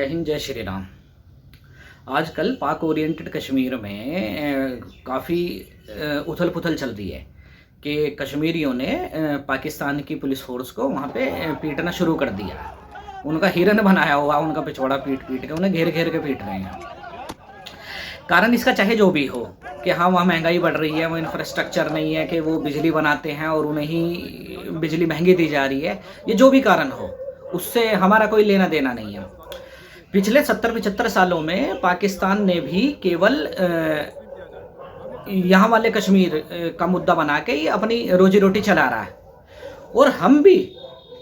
हिंद, जय श्री राम। आजकल पाक ओरिएंटेड कश्मीर में काफ़ी उथल पुथल चल रही है कि कश्मीरियों ने पाकिस्तान की पुलिस फोर्स को वहाँ पे पीटना शुरू कर दिया। उनका हिरन बनाया हुआ, उनका पिछवाड़ा पीट पीट के उन्हें घेर घेर के पीट रहे हैं। कारण इसका चाहे जो भी हो कि हाँ, वहाँ महंगाई बढ़ रही है, वो इंफ्रास्ट्रक्चर नहीं है कि वो बिजली बनाते हैं और उन्हें ही बिजली महंगी दी जा रही है, ये जो भी कारण हो उससे हमारा कोई लेना देना नहीं है। पिछले 70-75 सालों में पाकिस्तान ने भी केवल यहाँ वाले कश्मीर का मुद्दा बना के ही अपनी रोजी रोटी चला रहा है, और हम भी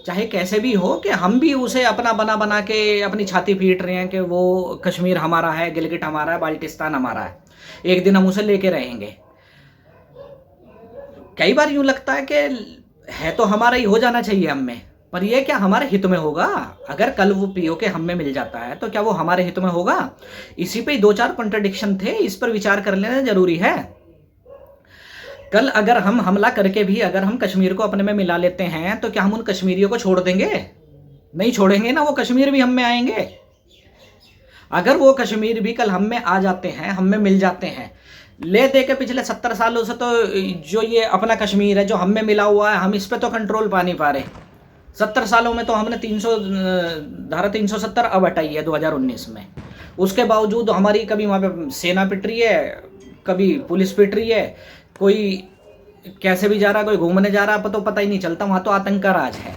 चाहे कैसे भी हो कि हम भी उसे अपना बना बना के अपनी छाती पीट रहे हैं कि वो कश्मीर हमारा है, गिलगिट हमारा है, बाल्टिस्तान हमारा है, एक दिन हम उसे लेके रहेंगे। कई बार यूं लगता है कि है तो हमारा ही हो जाना चाहिए हम में, पर यह क्या हमारे हित में होगा? अगर कल वो पीओके हम में मिल जाता है तो क्या वो हमारे हित में होगा? इसी पे 2-4 कॉन्ट्रडिक्शन थे, इस पर विचार कर लेना जरूरी है। कल अगर हम हमला करके भी अगर हम कश्मीर को अपने में मिला लेते हैं तो क्या हम उन कश्मीरियों को छोड़ देंगे? नहीं छोड़ेंगे ना, वो कश्मीर भी हम में आएंगे। अगर वो कश्मीर भी कल हम में आ जाते हैं, हम में मिल जाते हैं, ले दे के पिछले 70 सालों से तो जो ये अपना कश्मीर है जो हम में मिला हुआ है, हम इस पे तो कंट्रोल पा नहीं पा रहे। 70 सालों में तो हमने धारा 370 अब हटाई है 2019 में। उसके बावजूद हमारी कभी वहाँ पे सेना पिट रही है, कभी पुलिस पिट रही है, कोई कैसे भी जा रहा, कोई घूमने जा रहा, तो पता ही नहीं चलता। वहाँ तो आतंक का राज है।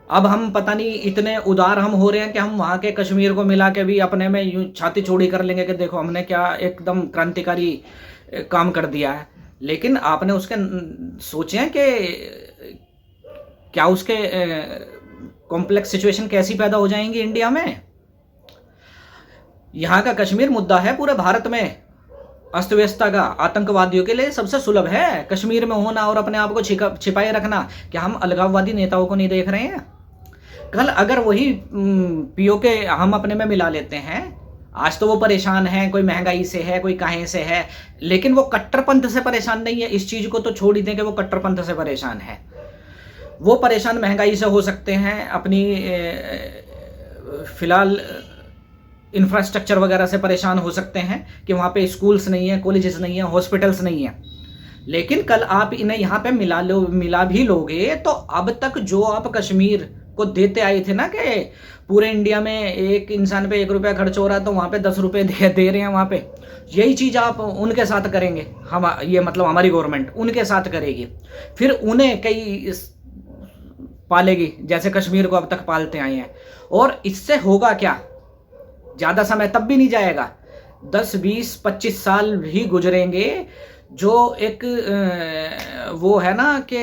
अब हम पता नहीं इतने उदार हम हो रहे हैं कि हम वहाँ के कश्मीर को मिला के भी अपने में यूँ छाती चौड़ी कर लेंगे कि देखो हमने क्या एकदम क्रांतिकारी काम कर दिया है। लेकिन आपने उसके सोचे हैं कि क्या उसके कॉम्प्लेक्स सिचुएशन कैसी पैदा हो जाएंगी इंडिया में? यहाँ का कश्मीर मुद्दा है पूरे भारत में अस्त व्यस्तता का। आतंकवादियों के लिए सबसे सुलभ है कश्मीर में होना और अपने आप को छिपाए रखना। क्या हम अलगाववादी नेताओं को नहीं देख रहे हैं? कल अगर वही पीओके हम अपने में मिला लेते हैं, आज तो वो परेशान है, कोई महंगाई से है, कोई कहीं से है, लेकिन वो कट्टरपंथ से परेशान नहीं है। इस चीज को तो छोड़ ही दें कि वो कट्टरपंथ से परेशान है। वो परेशान महंगाई से हो सकते हैं, अपनी फिलहाल इंफ्रास्ट्रक्चर वगैरह से परेशान हो सकते हैं कि वहाँ पे स्कूल्स नहीं है, कॉलेजेस नहीं है, हॉस्पिटल्स नहीं है। लेकिन कल आप इन्हें यहाँ पे मिला भी लोगे तो अब तक जो आप कश्मीर को देते आए थे ना कि पूरे इंडिया में एक इंसान पे 1 रुपया खर्च हो रहा है तो वहाँ पे 10 रुपये दे रहे हैं, वहाँ पे यही चीज़ आप उनके साथ करेंगे। हम ये मतलब हमारी गवर्नमेंट उनके साथ करेगी, फिर उन्हें कई पालेगी जैसे कश्मीर को अब तक पालते आए हैं। और इससे होगा क्या? ज़्यादा समय तब भी नहीं जाएगा, 10, 20, 25 साल भी गुजरेंगे। जो एक वो है ना कि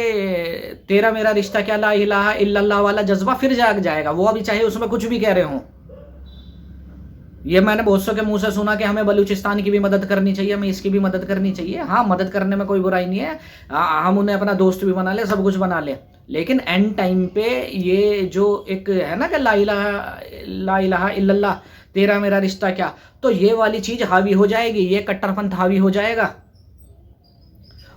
तेरा मेरा रिश्ता क्या ला इलाहा इल्लल्लाह वाला जज्बा फिर जाग जाएगा। वो अभी चाहे उसमें कुछ भी कह रहे हों। ये मैंने बहुत सौ के मुंह से सुना कि हमें बलूचिस्तान की भी मदद करनी चाहिए, हमें इसकी भी मदद करनी चाहिए। हाँ, मदद करने में कोई बुराई नहीं है, हम उन्हें अपना दोस्त भी बना ले, सब कुछ बना ले। लेकिन एंड टाइम पे ये जो एक है ना कि ला इलाहा इल्लल्लाह तेरा मेरा रिश्ता क्या, तो ये वाली चीज हावी हो जाएगी, ये कट्टरपंथ हावी हो जाएगा।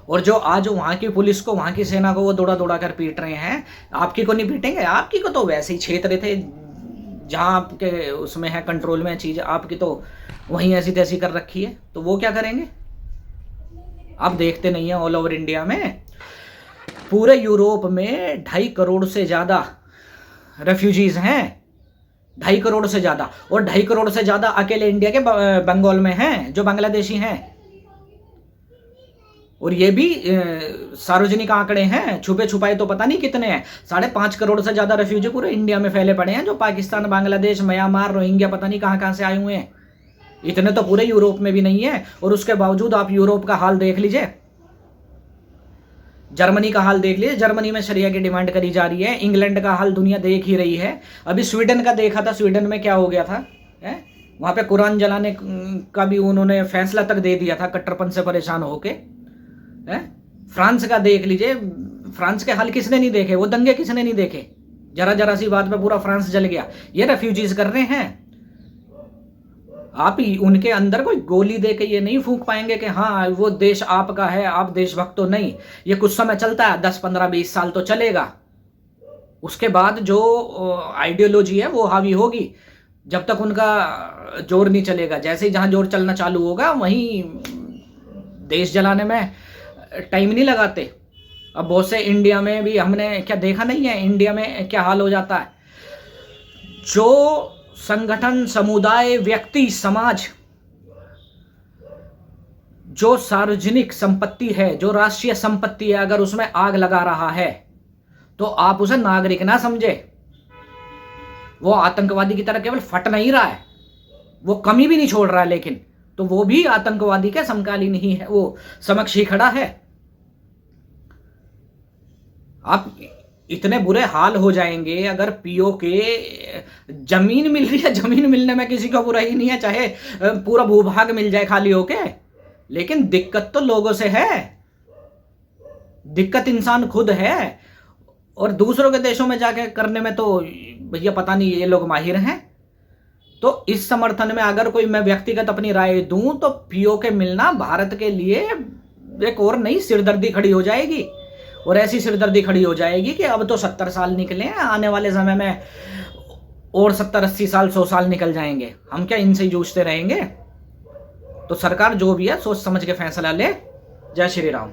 और जो आज वहां की पुलिस को, वहां की सेना को वो दौड़ा दौड़ा कर पीट रहे हैं, आपकी को नहीं पीटेंगे? आपकी को तो वैसे ही क्षेत्र थे जहां आपके उसमें है, कंट्रोल में चीज, आपकी तो वहीं ऐसी तैसी कर रखी है, तो वो क्या करेंगे? आप देखते नहीं है ऑल ओवर इंडिया में, पूरे यूरोप में 2.5 करोड़ से ज्यादा रेफ्यूजीज हैं, 2.5 करोड़ से ज्यादा। और 2.5 करोड़ से ज्यादा अकेले इंडिया के बंगाल में हैं जो बांग्लादेशी हैं। और ये भी सार्वजनिक आंकड़े हैं, छुपे छुपाए तो पता नहीं कितने हैं। 5.5 करोड़ से ज्यादा रेफ्यूजी पूरे इंडिया में फैले पड़े हैं, जो पाकिस्तान, बांग्लादेश, म्यांमार, रोहिंग्या पता नहीं कहां कहां से आए हुए हैं। इतने तो पूरे यूरोप में भी नहीं है। और उसके बावजूद आप यूरोप का हाल देख लीजिए, जर्मनी का हाल देख लीजिए, जर्मनी में शरिया की डिमांड करी जा रही है। इंग्लैंड का हाल दुनिया देख ही रही है। अभी स्वीडन का देखा था, स्वीडन में क्या हो गया था, वहां पे कुरान जलाने का भी उन्होंने फैसला तक दे दिया था, कट्टरपंथ से परेशान होके। फ्रांस का देख लीजिए, फ्रांस के हाल किसने नहीं देखे, वो दंगे किसने नहीं देखे? जरा जरा सी बात पे पूरा फ्रांस जल गया। ये रेफ्यूजीज कर रहे हैं। आप ही उनके अंदर कोई गोली दे के ये नहीं फूंक पाएंगे कि हाँ वो देश आपका है, आप देशभक्त तो नहीं। ये कुछ समय चलता है, 10, 15, 20 साल तो चलेगा। उसके बाद जो आइडियोलॉजी है वो हावी होगी। जब तक उनका जोर नहीं चलेगा। जैसे ही जहाँ जोर चलना चालू होगा वहीं देश जलाने में टाइम नहीं लगाते। अब बहुत से इंडिया में भी हमने क्या देखा नहीं है, इंडिया में क्या हाल हो जाता है। जो संगठन, समुदाय, व्यक्ति, समाज जो सार्वजनिक संपत्ति है, जो राष्ट्रीय संपत्ति है, अगर उसमें आग लगा रहा है तो आप उसे नागरिक ना समझे। वो आतंकवादी की तरह केवल फट नहीं रहा है, वो कमी भी नहीं छोड़ रहा है, लेकिन तो वो भी आतंकवादी के समकालीन ही है, वो समक्ष ही खड़ा है। आप इतने बुरे हाल हो जाएंगे अगर पीओके जमीन मिल रही है, जमीन मिलने में किसी को बुराई नहीं है, चाहे पूरा भूभाग मिल जाए खाली होके, लेकिन दिक्कत तो लोगों से है, दिक्कत इंसान खुद है। और दूसरों के देशों में जाके करने में तो भैया पता नहीं ये लोग माहिर हैं। तो इस समर्थन में अगर कोई मैं व्यक्तिगत अपनी राय दूं तो पीओके मिलना भारत के लिए एक और नई सिरदर्दी खड़ी हो जाएगी। और ऐसी सिरदर्दी खड़ी हो जाएगी कि अब तो 70 साल निकले हैं, आने वाले समय में और 70-80 साल, 100 साल निकल जाएंगे। हम क्या इनसे जूझते रहेंगे? तो सरकार जो भी है सोच समझ के फैसला ले। जय श्री राम।